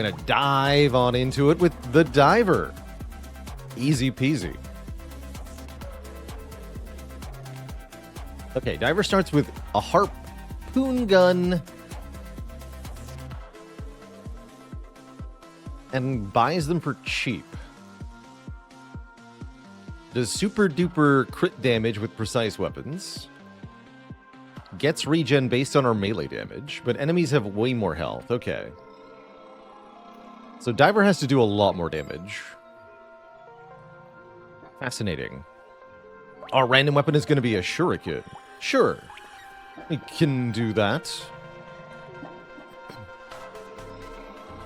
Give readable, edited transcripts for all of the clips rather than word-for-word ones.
Gonna dive on into it with the Diver. Easy peasy. Okay, Diver starts with a harpoon gun and buys them for cheap. Does super duper crit damage with precise weapons. Gets regen based on our melee damage, but enemies have way more health. Okay. So Diver has to do a lot more damage. Fascinating. Our random weapon is going to be a shuriken. Sure. We can do that.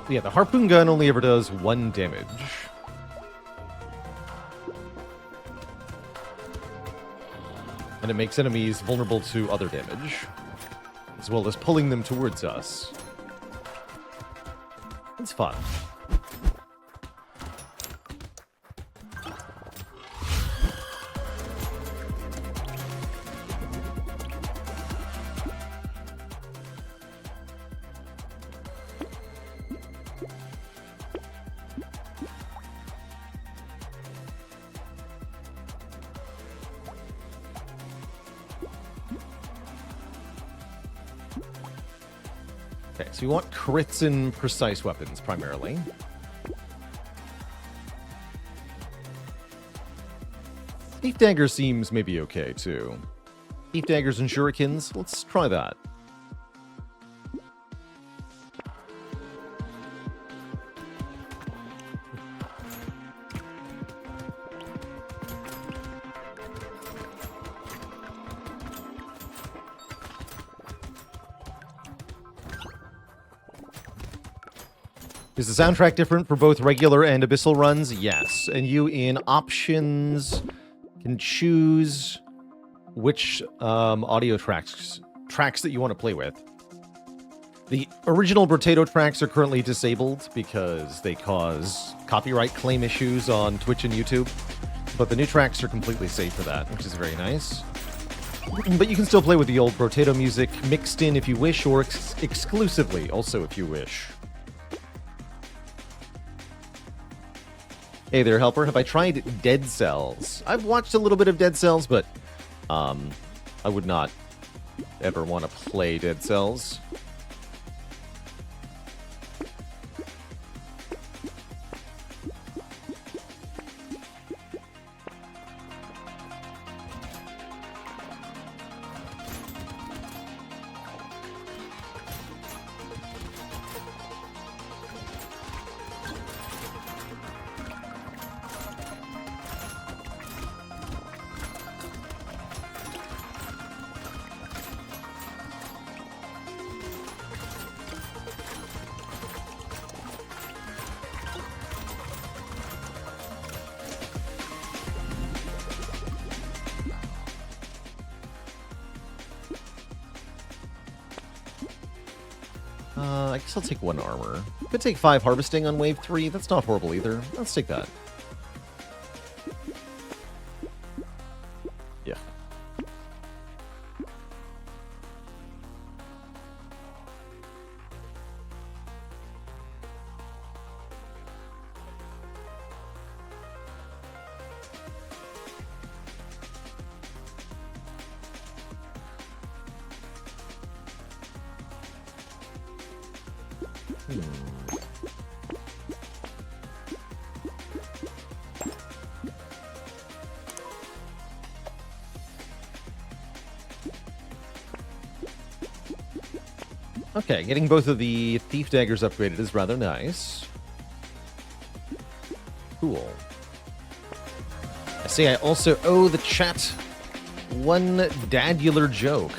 Yeah, the harpoon gun only ever does 1 damage. And it makes enemies vulnerable to other damage, as well as pulling them towards us. It's fun. Okay, so we want crits and precise weapons, primarily. Thief Dagger seems maybe okay, too. Thief Daggers and Shurikens, let's try that. Is the soundtrack different for both regular and Abyssal runs? Yes. And you in options can choose which audio tracks that you want to play with. The original Brotato tracks are currently disabled because they cause copyright claim issues on Twitch and YouTube. But the new tracks are completely safe for that, which is very nice. But you can still play with the old Brotato music mixed in if you wish, or exclusively also if you wish. Hey there, Helper. Have I tried Dead Cells? I've watched a little bit of Dead Cells, but I would not ever want to play Dead Cells. I guess I'll take 1 armor. Could take 5 harvesting on wave 3. That's not horrible either. Let's take that. Yeah. Okay, getting both of the Thief Daggers upgraded is rather nice. Cool. I see I also owe the chat one dadular joke.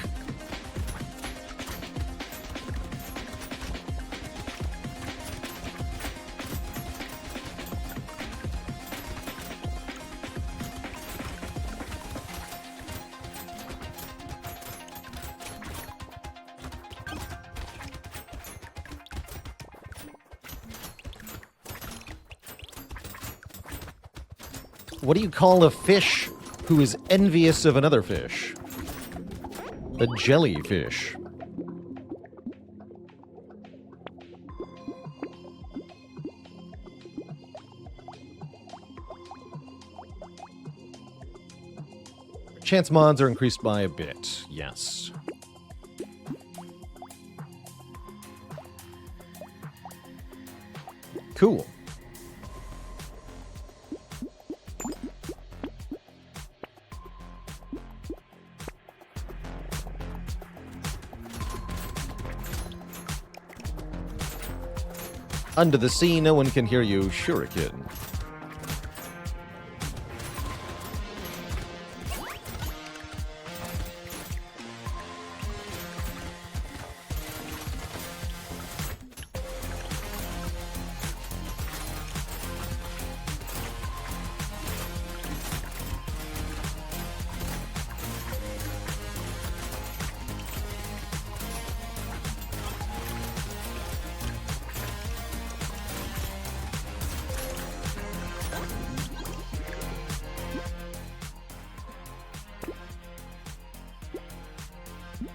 What do you call a fish who is envious of another fish? A jellyfish. chance mods are increased by a bit, yes. Cool. Under the sea, no one can hear you, Shuriken.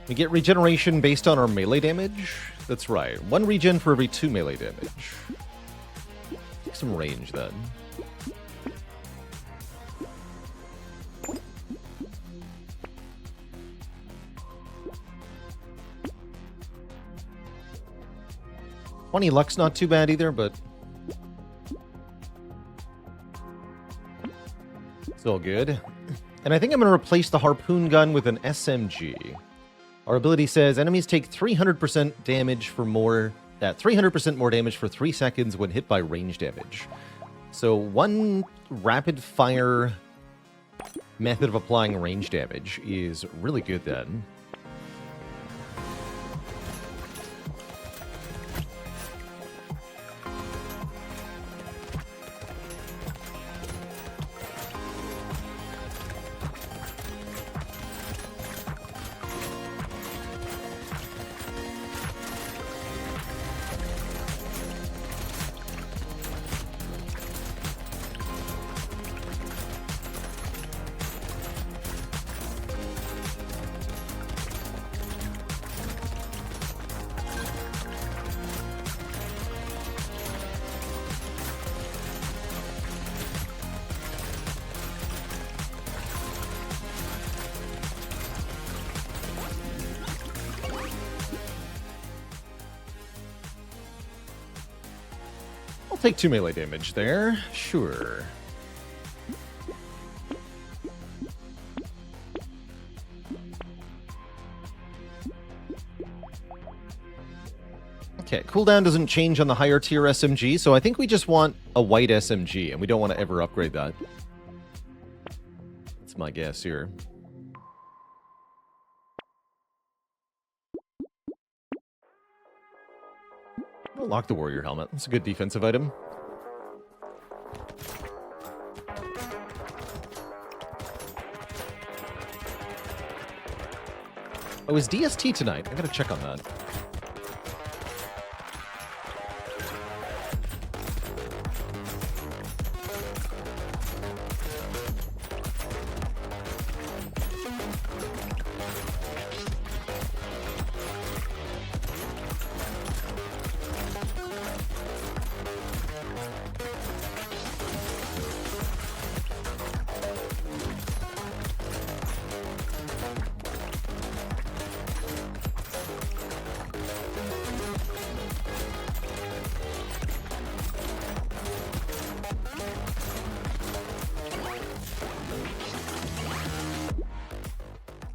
We get regeneration based on our melee damage? That's right. 1 regen for every 2 melee damage. Take some range, then. $20 luck's not too bad either, but... it's all good. And I think I'm going to replace the harpoon gun with an SMG. Our ability says enemies take 300% damage for more... 300% more damage for 3 seconds when hit by range damage. So 1 rapid fire method of applying range damage is really good then. Take 2 melee damage there. Sure. Okay, cooldown doesn't change on the higher tier SMG, so I think we just want a white SMG, and we don't want to ever upgrade that. That's my guess here. I'll lock the warrior helmet. It's a good defensive item. Oh, is DST tonight? I gotta check on that.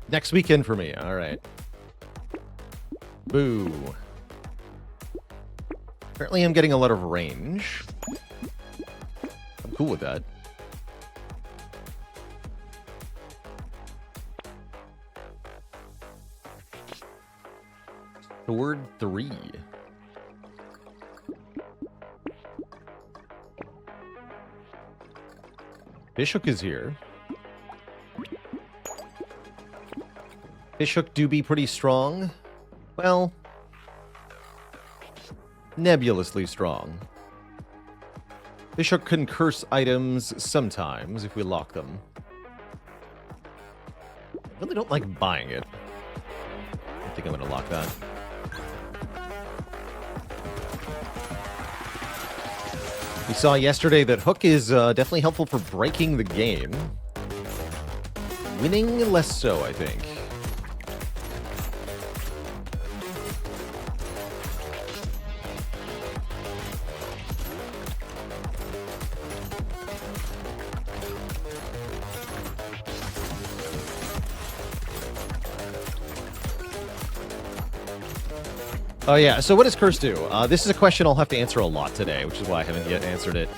Next weekend for me. All right. Boo. Apparently I'm getting a lot of range. I'm cool with that. Sword 3. Fishhook is here. Fishhook do be pretty strong. Well, nebulously strong. Fishhook can curse items sometimes if we lock them. I really don't like buying it. I think I'm going to lock that. We saw yesterday that Hook is definitely helpful for breaking the game. Winning, less so, I think. Oh yeah, so what does Curse do? This is a question I'll have to answer a lot today, which is why I haven't yet answered it.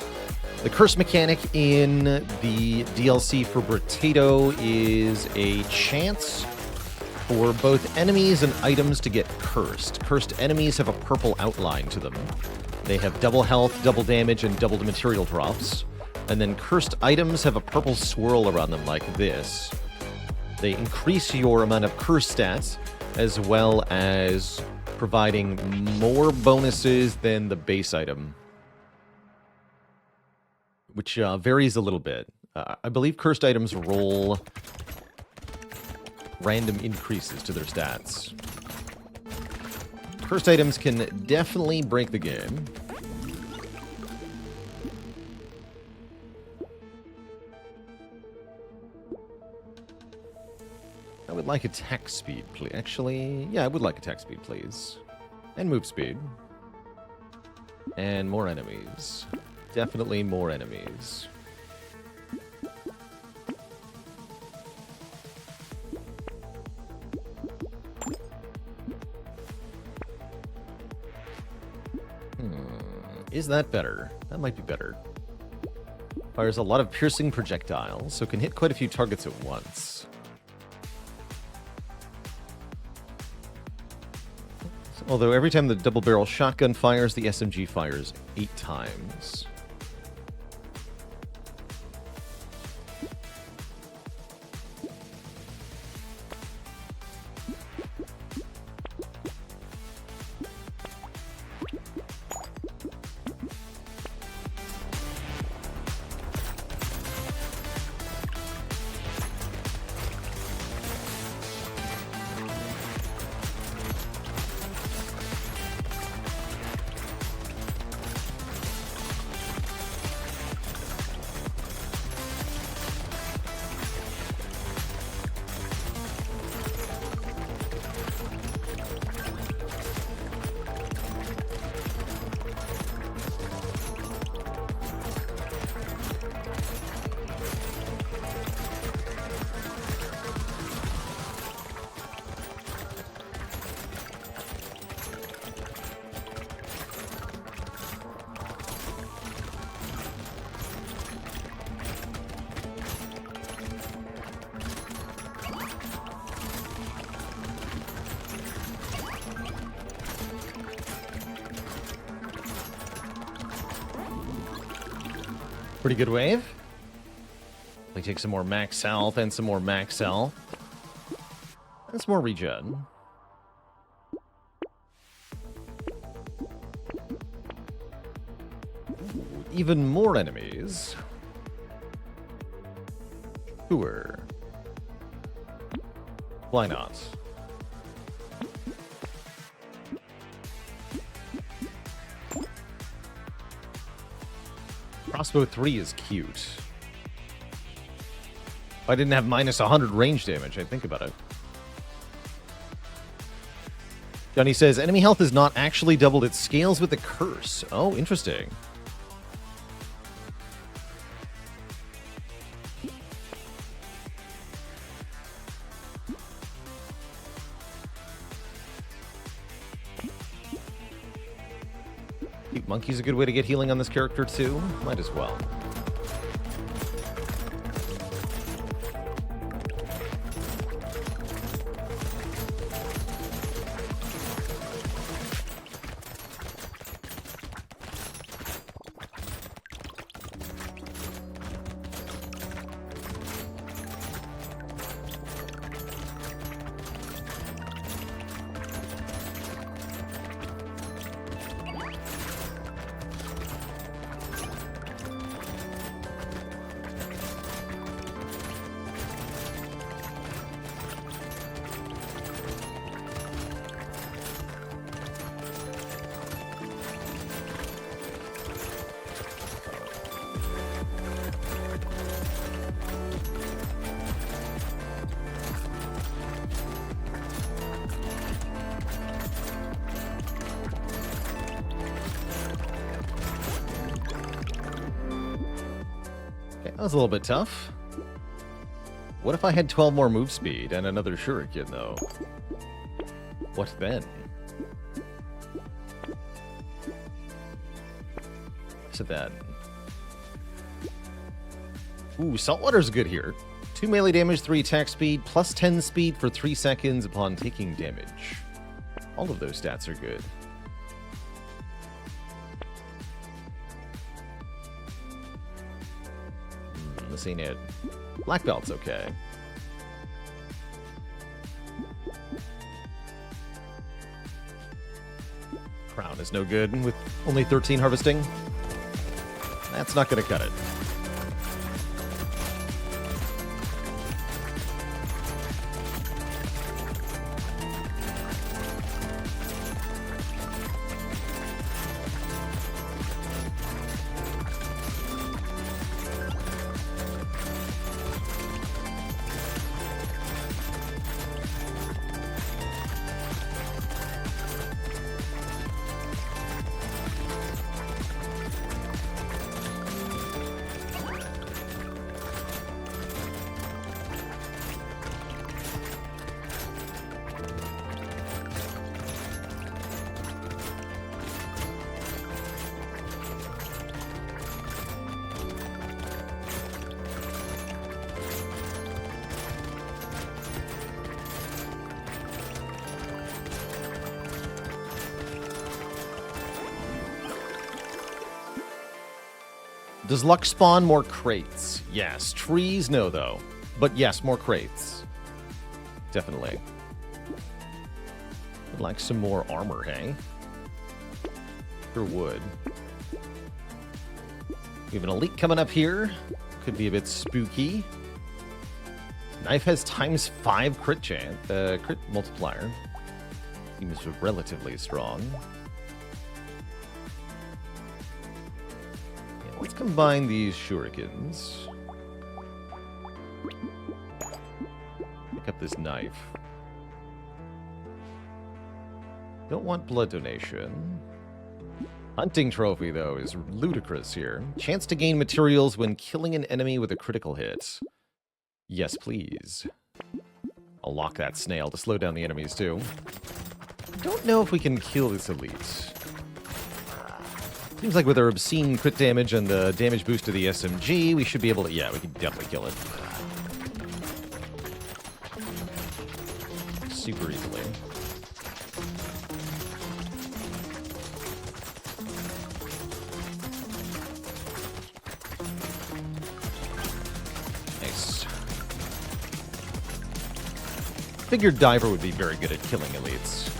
The Curse mechanic in the DLC for Brotato is a chance for both enemies and items to get cursed. Cursed enemies have a purple outline to them. They have double health, double damage, and double material drops. And then cursed items have a purple swirl around them like this. They increase your amount of curse stats, as well as providing more bonuses than the base item, which varies a little bit. I believe cursed items roll random increases to their stats. Cursed items can definitely break the game. I would like attack speed, please. Actually, yeah, I would like attack speed, please. And move speed. And more enemies. Definitely more enemies. Is that better? That might be better. Fires a lot of piercing projectiles, so can hit quite a few targets at once. Although every time the double-barrel shotgun fires, the SMG fires 8 times. Pretty good wave. We take some more max health and some more max health. And some more regen. Ooh, even more enemies. Sure. Why not? Crossbow 3 is cute. If I didn't have minus 100 range damage, I'd think about it. Johnny says, enemy health is not actually doubled, it scales with the curse. Oh, interesting. Monkey's a good way to get healing on this character too. Might as well. Okay, that was a little bit tough. What if I had 12 more move speed and another shuriken, though? What then? So then... Ooh, Saltwater's good here. 2 melee damage, 3 attack speed, plus 10 speed for 3 seconds upon taking damage. All of those stats are good. This ain't it. Black belt's okay. Crown is no good with only 13 harvesting. That's not going to cut it. Does luck spawn more crates? Yes. Trees, no, though. But yes, more crates. Definitely. Would like some more armor, hey? Sure would. We have an elite coming up here. Could be a bit spooky. Knife has ×5 crit chance, crit multiplier. Seems relatively strong. Let's combine these shurikens. Pick up this knife. Don't want blood donation. Hunting trophy, though, is ludicrous here. Chance to gain materials when killing an enemy with a critical hit. Yes, please. I'll lock that snail to slow down the enemies, too. Don't know if we can kill this elite. Seems like with our obscene crit damage and the damage boost to the SMG, we should be able to... Yeah, we can definitely kill it. Super easily. Nice. Figured Diver would be very good at killing elites.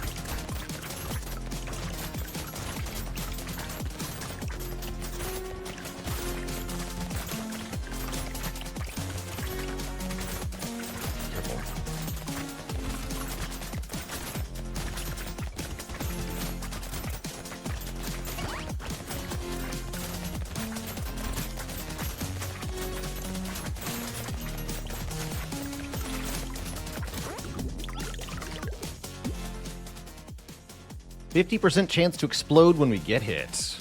%50 chance to explode when we get hit.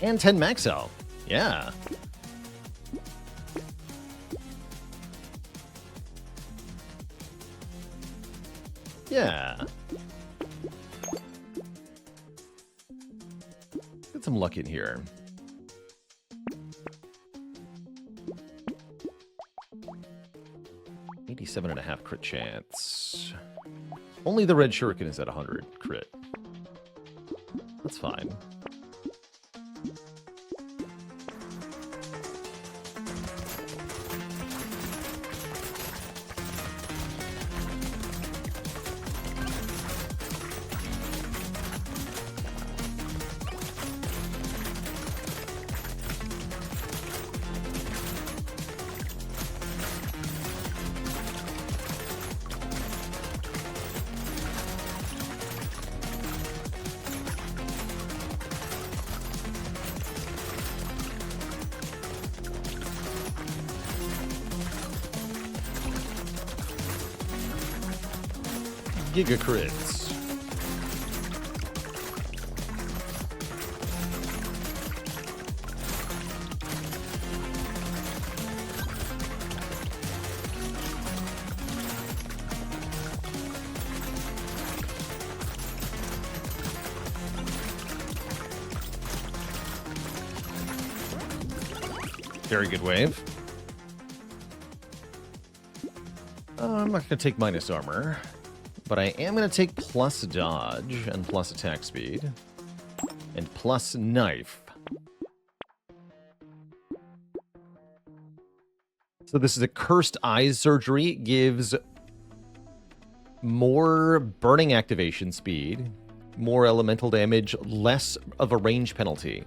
And 10 max health. Yeah. Yeah. Get some luck in here. .87.5 crit chance. Only the red shuriken is at 100 crit. That's fine. Giga crits. Very good wave. I'm not going to take minus armor, but I am going to take plus dodge and plus attack speed and plus knife. So this is a cursed eyes surgery. It gives more burning activation speed, more elemental damage, less of a range penalty,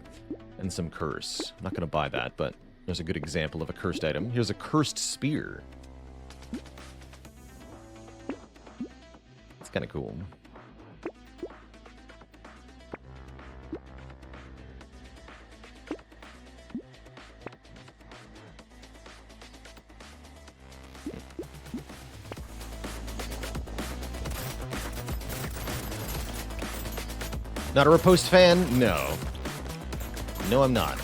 and some curse. I'm not going to buy that, but there's a good example of a cursed item. Here's a cursed spear. It's kind of cool. Not a Riposte fan? No. No, I'm not.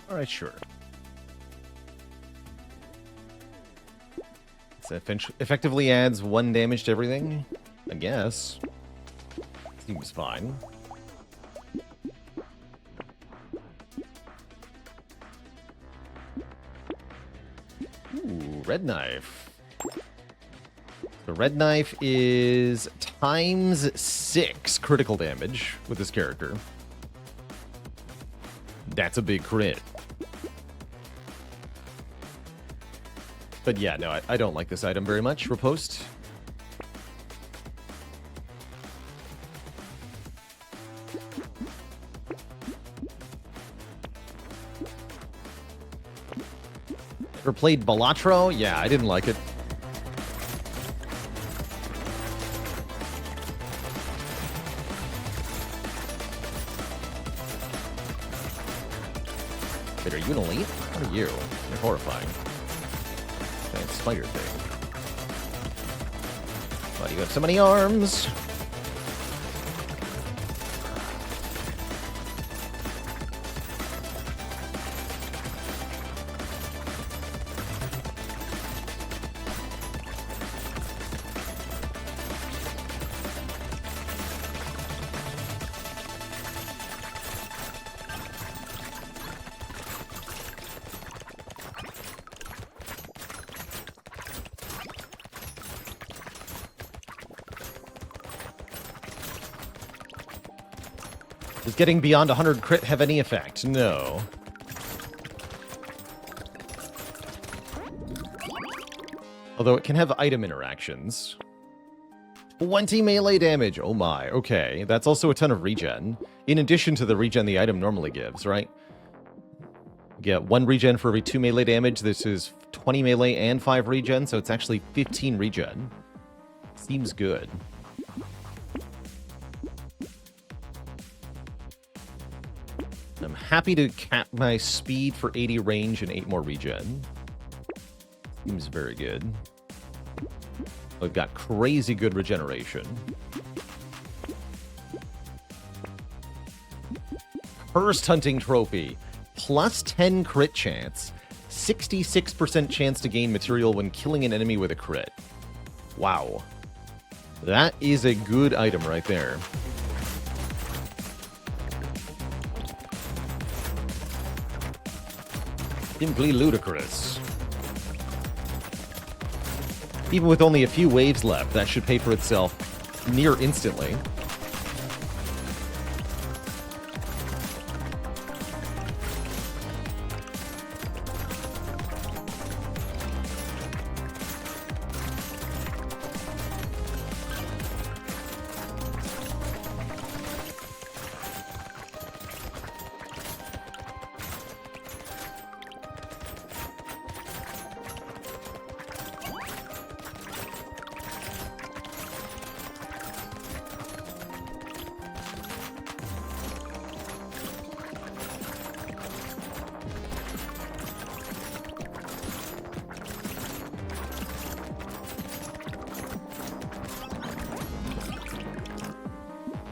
Alright, sure. So effectively adds 1 damage to everything, I guess. Seems fine. Ooh, red knife. The red knife is times 6 critical damage with this character. That's a big crit. But yeah, no, I don't like this item very much. Riposte. Ever played Balatro? Yeah, I didn't like it. Wait, are you an elite? What are you? You're horrifying. Giant spider thing. Why do you have so many arms? Does getting beyond 100 crit have any effect? No. Although it can have item interactions. 20 melee damage. Oh my. Okay. That's also a ton of regen. In addition to the regen the item normally gives, right? You get 1 regen for every 2 melee damage. This is 20 melee and 5 regen, so it's actually 15 regen. Seems good. I'm happy to cap my speed for 80 range and 8 more regen. Seems very good. I've got crazy good regeneration. Cursed Hunting Trophy. Plus 10 crit chance. 66% chance to gain material when killing an enemy with a crit. Wow. That is a good item right there. Simply ludicrous. Even with only a few waves left, that should pay for itself near instantly.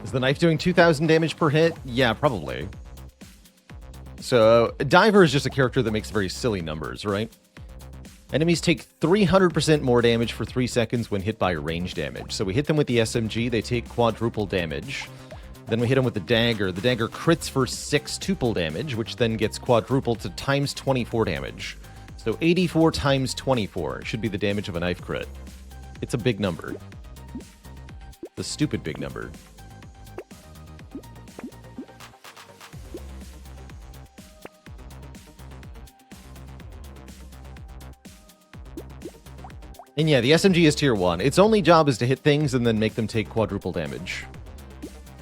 Is the knife doing 2,000 damage per hit? Yeah, probably. So, Diver is just a character that makes very silly numbers, right? Enemies take 300% more damage for 3 seconds when hit by range damage. So we hit them with the SMG, they take quadruple damage. Then we hit them with the dagger. The dagger crits for 6 tuple damage, which then gets quadrupled to times 24 damage. So 84 times 24 should be the damage of a knife crit. It's a big number. The stupid big number. And yeah, the SMG is tier 1. Its only job is to hit things and then make them take quadruple damage.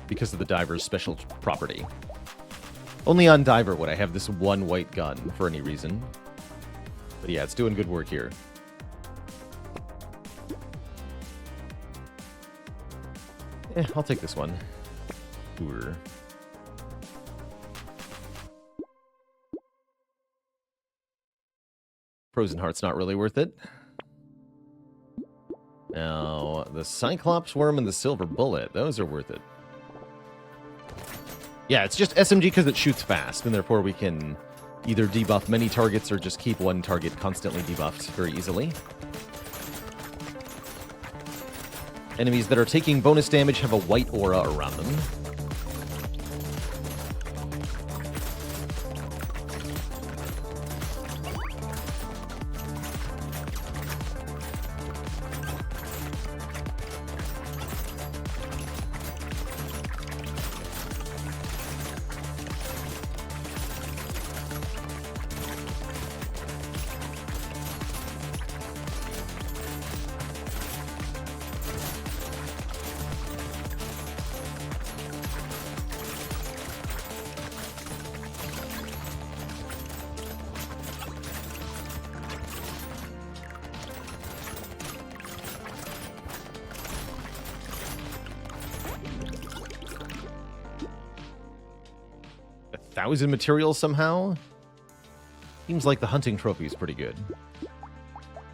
Because of the Diver's special property. Only on Diver would I have this one white gun for any reason. But yeah, it's doing good work here. I'll take this one. Ooh. Frozen Heart's not really worth it. Now, the Cyclops Worm and the Silver Bullet, those are worth it. Yeah, it's just SMG because it shoots fast, and therefore we can either debuff many targets or just keep one target constantly debuffed very easily. Enemies that are taking bonus damage have a white aura around them. Thousand materials somehow? Seems like the hunting trophy is pretty good.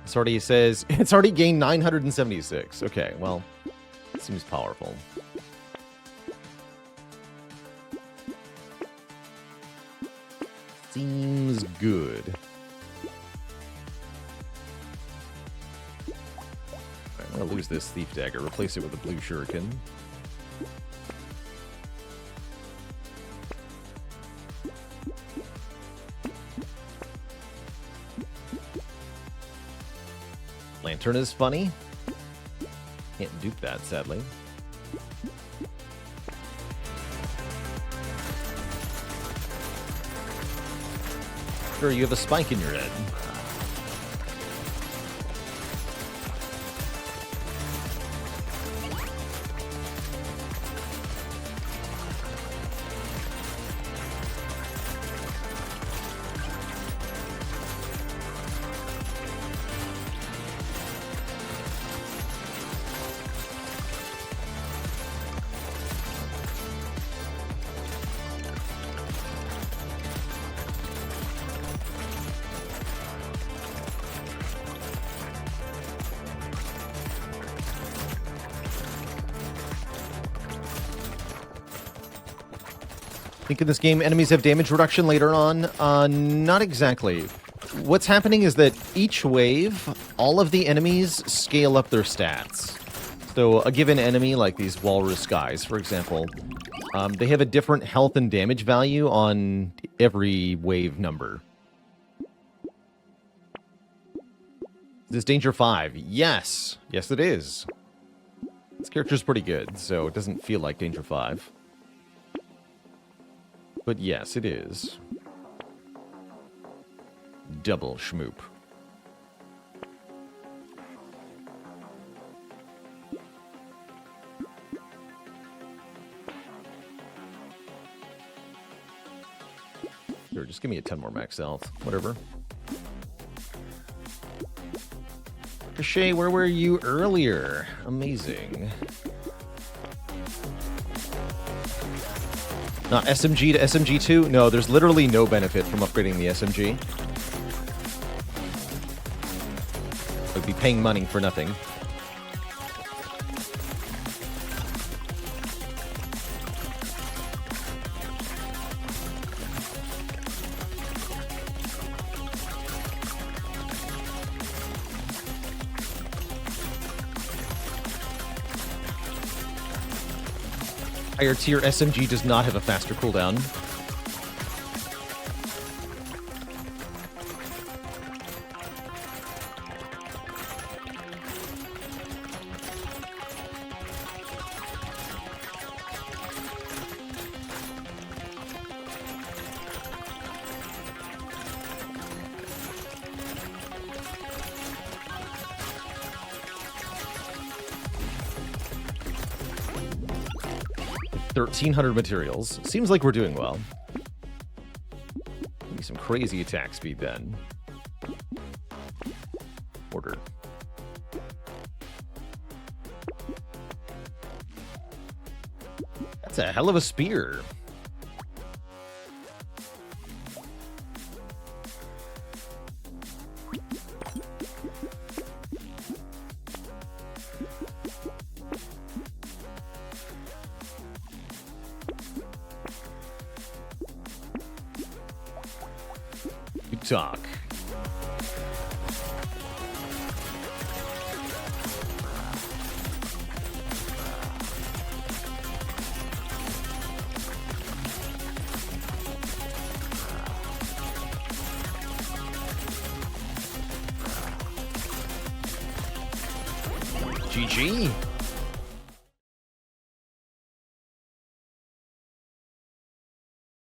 This already says it's already gained 976. Okay, well, it seems powerful. Seems good. I'm gonna lose this Thief Dagger, replace it with a blue shuriken. Lantern is funny. Can't dupe that, sadly. Sure, you have a spike in your head. I think in this game, enemies have damage reduction later on. Not exactly. What's happening is that each wave, all of the enemies scale up their stats. So a given enemy, like these walrus guys, for example, they have a different health and damage value on every wave number. Is this Danger 5? Yes. Yes, it is. This character's pretty good, so it doesn't feel like Danger 5. But yes, it is. Double schmoop. Sure, just give me a 10 more max health. Whatever. Ricochet, where were you earlier? Amazing. Not SMG to SMG2? No, there's literally no benefit from upgrading the SMG. I'd be paying money for nothing. Higher tier SMG does not have a faster cooldown. $1,300 materials. Seems like we're doing well. Maybe some crazy attack speed then. Order. That's a hell of a spear. Good talk. GG.